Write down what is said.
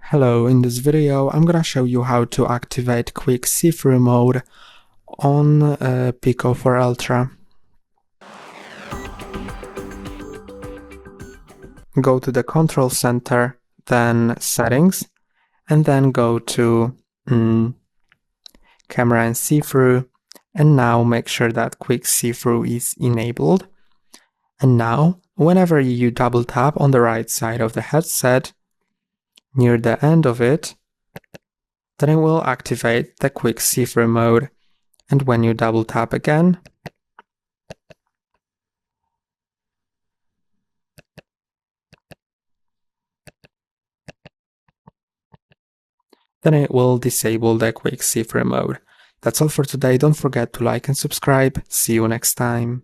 Hello, in this video I'm gonna show you how to activate quick see-through mode on PICO for Ultra. Go to the control center, then settings, and then go to camera and see-through, and now make sure that quick see-through is enabled. And now, whenever you double tap on the right side of the headset, near the end of it, then it will activate the quick see-through mode. And when you double tap again, then it will disable the quick see-through mode. That's all for today. Don't forget to like and subscribe. See you next time.